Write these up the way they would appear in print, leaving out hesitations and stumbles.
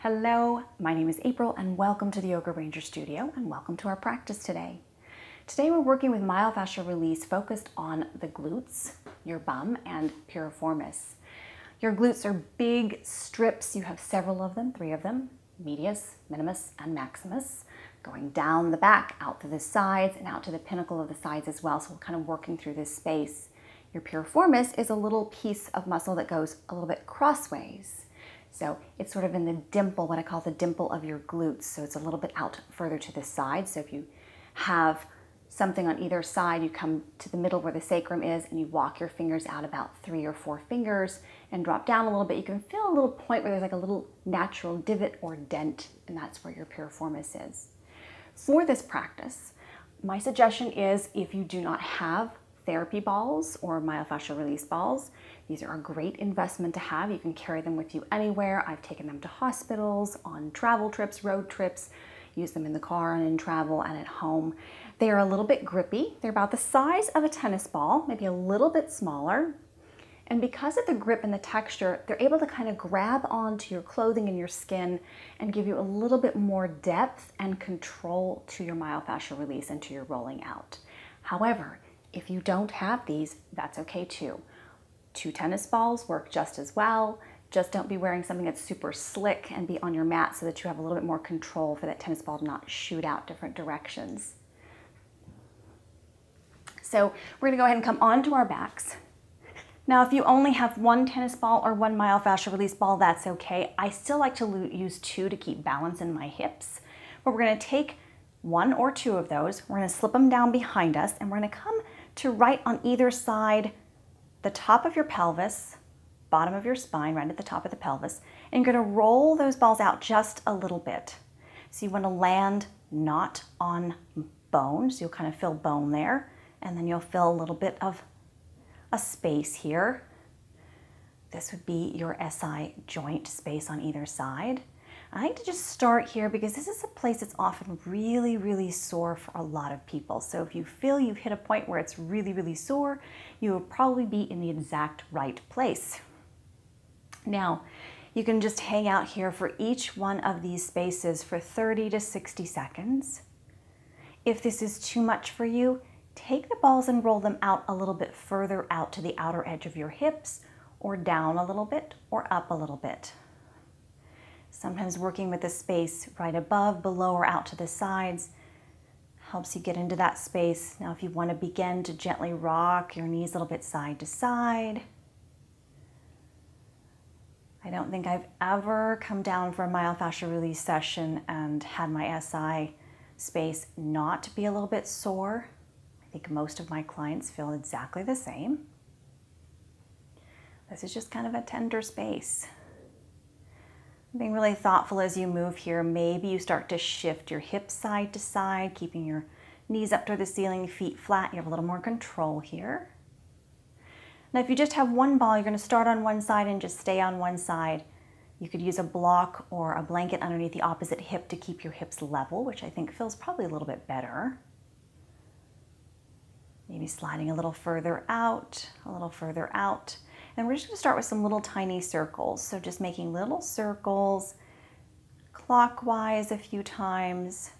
Hello, my name is April and welcome to the Yoga Ranger Studio and welcome to our practice today. Today we're working with myofascial release focused on the glutes, your bum, and piriformis. Your glutes are big strips. You have several of them, 3 of them, medius, minimus, and maximus, going down the back, out to the sides, and out to the pinnacle of the sides as well. So we're kind of working through this space. Your piriformis is a little piece of muscle that goes a little bit crossways. So it's sort of in the dimple, what I call the dimple of your glutes. So it's a little bit out further to the side. So if you have something on either side, you come to the middle where the sacrum is and you walk your fingers out about 3 or 4 fingers and drop down a little bit. You can feel a little point where there's like a little natural divot or dent, and that's where your piriformis is. For this practice, my suggestion is if you do not have therapy balls or myofascial release balls, these are a great investment to have. You can carry them with you anywhere. I've taken them to hospitals, on travel trips, road trips, use them in the car and in travel and at home. They are a little bit grippy. They're about the size of a tennis ball, maybe a little bit smaller. And because of the grip and the texture, they're able to kind of grab onto your clothing and your skin and give you a little bit more depth and control to your myofascial release and to your rolling out. However, if you don't have these, that's okay too. 2 tennis balls work just as well. Just don't be wearing something that's super slick and be on your mat so that you have a little bit more control for that tennis ball to not shoot out different directions. So we're gonna go ahead and come onto our backs. Now, if you only have 1 tennis ball or 1 myofascial release ball, that's okay. I still like to use 2 to keep balance in my hips, but we're gonna take 1 or 2 of those. We're gonna slip them down behind us and we're gonna come to right on either side, the top of your pelvis, bottom of your spine, right at the top of the pelvis, and you're gonna roll those balls out just a little bit. So you wanna land not on bone, so you'll kind of feel bone there, and then you'll feel a little bit of a space here. This would be your SI joint space on either side. I like to just start here because this is a place that's often really, really sore for a lot of people. So if you feel you've hit a point where it's really, really sore, you will probably be in the exact right place. Now, you can just hang out here for each one of these spaces for 30 to 60 seconds. If this is too much for you, take the balls and roll them out a little bit further out to the outer edge of your hips, or down a little bit, or up a little bit. Sometimes working with the space right above, below, or out to the sides helps you get into that space. Now, if you want to begin to gently rock your knees a little bit side to side. I don't think I've ever come down for a myofascial release session and had my SI space not be a little bit sore. I think most of my clients feel exactly the same. This is just kind of a tender space. Being really thoughtful as you move here. Maybe you start to shift your hips side to side, keeping your knees up toward the ceiling, feet flat. You have a little more control here. Now, if you just have 1 ball, you're going to start on one side and just stay on one side. You could use a block or a blanket underneath the opposite hip to keep your hips level, which I think feels probably a little bit better. Maybe sliding a little further out, a little further out. And we're just going to start with some little tiny circles. So just making little circles clockwise a few times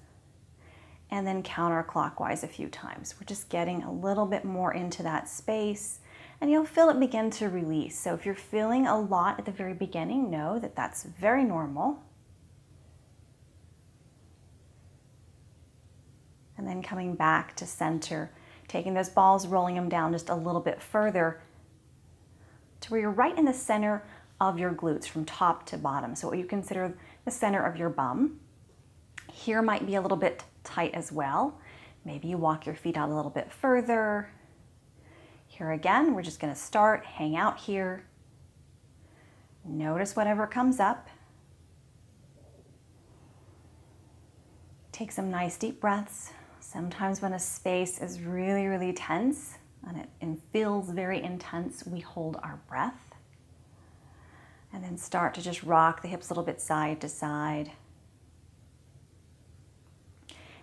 and then counterclockwise a few times. We're just getting a little bit more into that space and you'll feel it begin to release. So if you're feeling a lot at the very beginning, know that that's very normal. And then coming back to center, taking those balls, rolling them down just a little bit further to where you're right in the center of your glutes from top to bottom. So what you consider the center of your bum. Here might be a little bit tight as well. Maybe you walk your feet out a little bit further. Here again, we're just gonna start, hang out here. Notice whatever comes up. Take some nice deep breaths. Sometimes when a space is really, really tense, and it feels very intense, we hold our breath. And then start to just rock the hips a little bit side to side.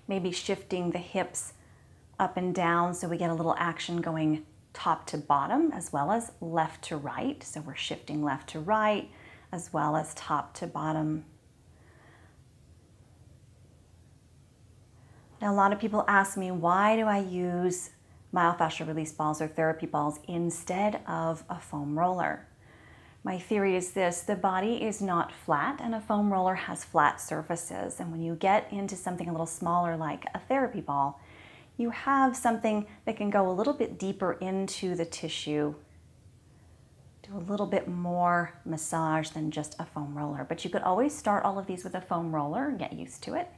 Maybe shifting the hips up and down so we get a little action going top to bottom as well as left to right. So we're shifting left to right as well as top to bottom. Now, a lot of people ask me, why do I use myofascial release balls or therapy balls instead of a foam roller? My theory is this: the body is not flat and a foam roller has flat surfaces. And when you get into something a little smaller like a therapy ball, you have something that can go a little bit deeper into the tissue, do a little bit more massage than just a foam roller. But you could always start all of these with a foam roller and get used to it.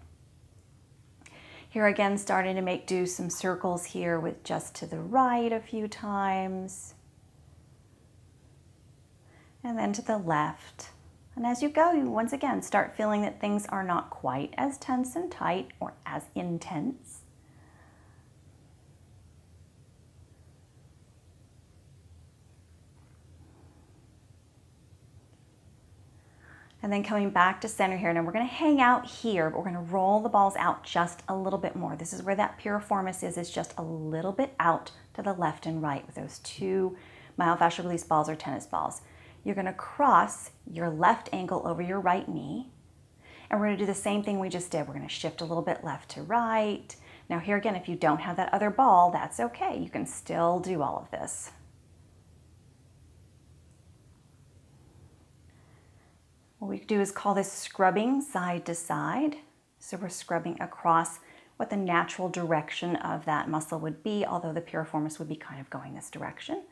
Here again, starting to do some circles here with just to the right a few times. And then to the left. And as you go, you once again start feeling that things are not quite as tense and tight or as intense. And then coming back to center here. Now we're going to hang out here, but we're going to roll the balls out just a little bit more. This is where that piriformis is. It's just a little bit out to the left and right with those two myofascial release balls or tennis balls. You're going to cross your left ankle over your right knee. And we're going to do the same thing we just did. We're going to shift a little bit left to right. Now here again, if you don't have that other ball, that's okay. You can still do all of this. What we do is call this scrubbing side to side. So we're scrubbing across what the natural direction of that muscle would be, although the piriformis would be kind of going this direction.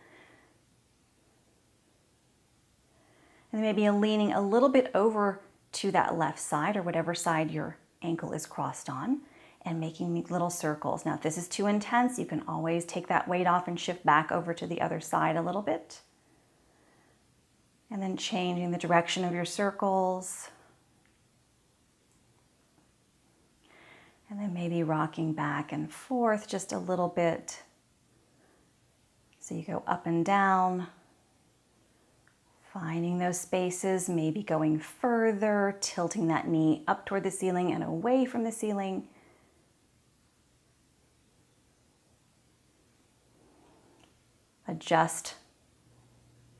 And maybe leaning a little bit over to that left side or whatever side your ankle is crossed on and making little circles. Now, if this is too intense, you can always take that weight off and shift back over to the other side a little bit. And then changing the direction of your circles. And then maybe rocking back and forth just a little bit. So you go up and down, finding those spaces, maybe going further, tilting that knee up toward the ceiling and away from the ceiling. Adjust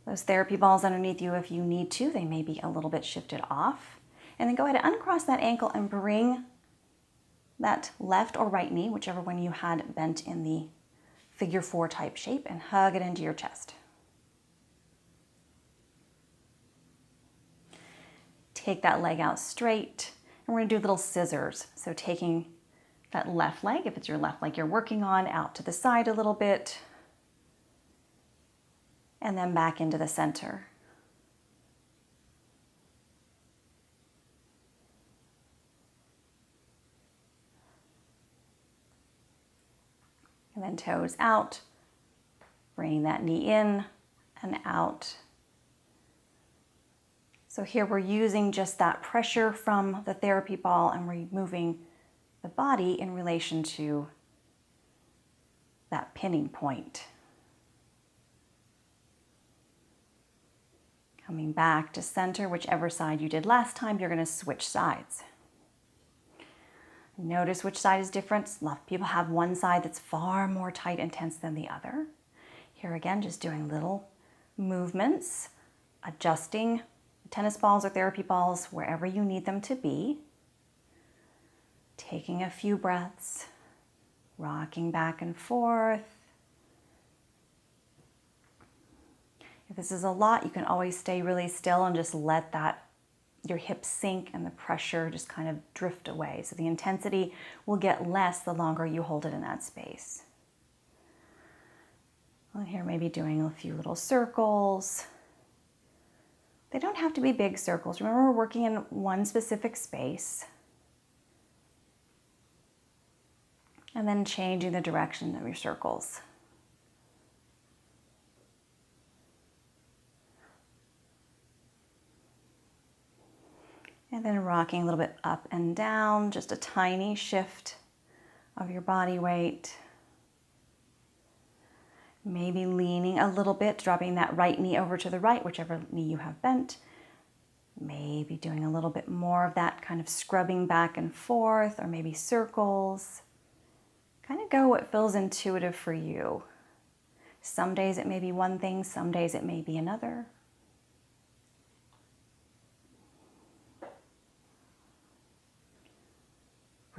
those therapy balls underneath you if you need to. They may be a little bit shifted off. And then go ahead and uncross that ankle and bring that left or right knee, whichever one you had bent in the figure 4 type shape, and hug it into your chest. Take that leg out straight, and we're going to do little scissors. So taking that left leg, if it's your left leg you're working on, out to the side a little bit, and then back into the center. And then toes out, bringing that knee in and out. So here we're using just that pressure from the therapy ball and removing the body in relation to that pinning point. Coming back to center, whichever side you did last time, you're going to switch sides. Notice which side is different. A lot of people have one side that's far more tight and tense than the other. Here again, just doing little movements, adjusting tennis balls or therapy balls wherever you need them to be. Taking a few breaths, rocking back and forth. If this is a lot, you can always stay really still and just let your hips sink and the pressure just kind of drift away. So the intensity will get less the longer you hold it in that space. And here maybe doing a few little circles. They don't have to be big circles. Remember, we're working in one specific space. And then changing the direction of your circles. And then rocking a little bit up and down, just a tiny shift of your body weight. Maybe leaning a little bit, dropping that right knee over to the right, whichever knee you have bent. Maybe doing a little bit more of that kind of scrubbing back and forth, or maybe circles. Kind of go what feels intuitive for you. Some days it may be one thing, some days it may be another.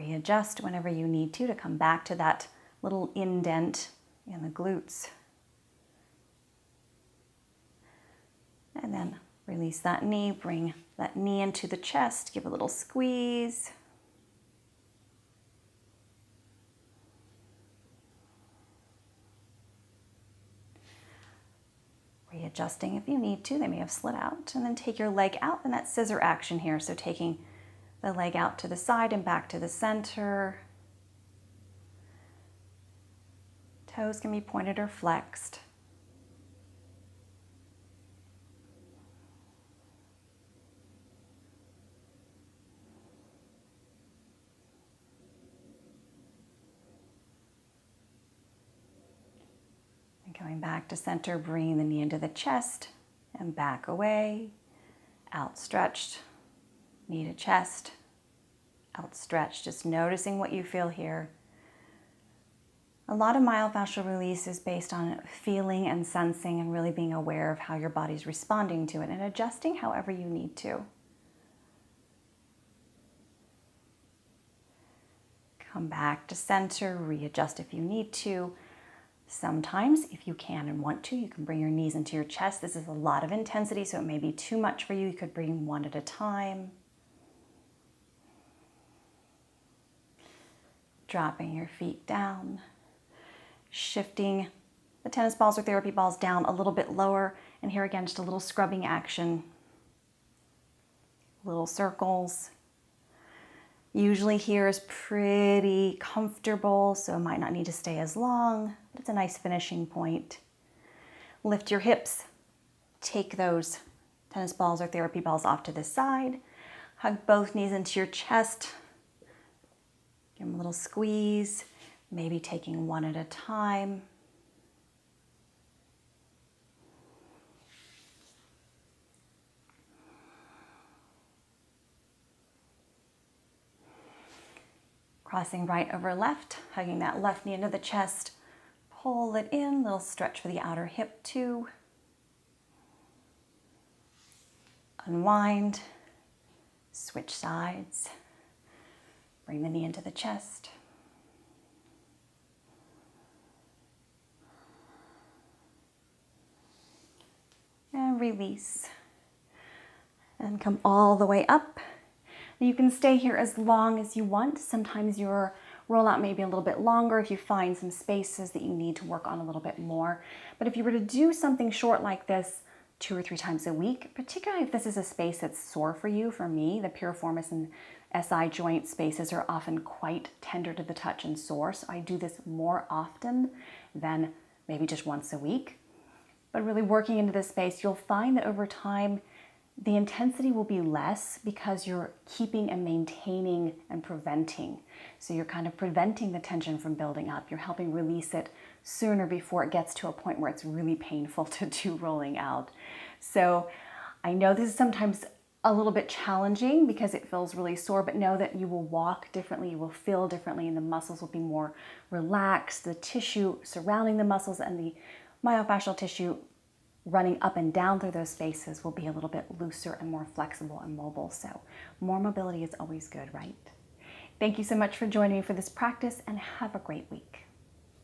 Readjust whenever you need to come back to that little indent in the glutes. And then release that knee, bring that knee into the chest, give a little squeeze. Readjusting if you need to, they may have slid out. And then take your leg out in that scissor action here. So taking the leg out to the side and back to the center. Toes can be pointed or flexed. Going back to center, bringing the knee into the chest and back away, outstretched, knee to chest, outstretched, just noticing what you feel here. A lot of myofascial release is based on feeling and sensing and really being aware of how your body's responding to it and adjusting however you need to. Come back to center, readjust if you need to. Sometimes, if you can and want to, you can bring your knees into your chest. This is a lot of intensity, so it may be too much for you. You could bring one at a time. Dropping your feet down. Shifting the tennis balls or therapy balls down a little bit lower. And here again, just a little scrubbing action. Little circles. Usually here is pretty comfortable, so it might not need to stay as long, but it's a nice finishing point. Lift your hips, take those tennis balls or therapy balls off to the side, hug both knees into your chest, give them a little squeeze, maybe taking one at a time. Crossing right over left, hugging that left knee into the chest. Pull it in, little stretch for the outer hip too. Unwind, switch sides. Bring the knee into the chest. And release. And come all the way up. You can stay here as long as you want. Sometimes your rollout may be a little bit longer if you find some spaces that you need to work on a little bit more. But if you were to do something short like this 2 or 3 times a week, particularly if this is a space that's sore for you, for me, the piriformis and SI joint spaces are often quite tender to the touch and sore. So I do this more often than maybe just once a week. But really working into this space, you'll find that over time, the intensity will be less because you're keeping and maintaining and preventing. So you're kind of preventing the tension from building up. You're helping release it sooner before it gets to a point where it's really painful to do rolling out. So I know this is sometimes a little bit challenging because it feels really sore, but know that you will walk differently, you will feel differently, and the muscles will be more relaxed. The tissue surrounding the muscles and the myofascial tissue running up and down through those spaces will be a little bit looser and more flexible and mobile. So more mobility is always good, right? Thank you so much for joining me for this practice and have a great week.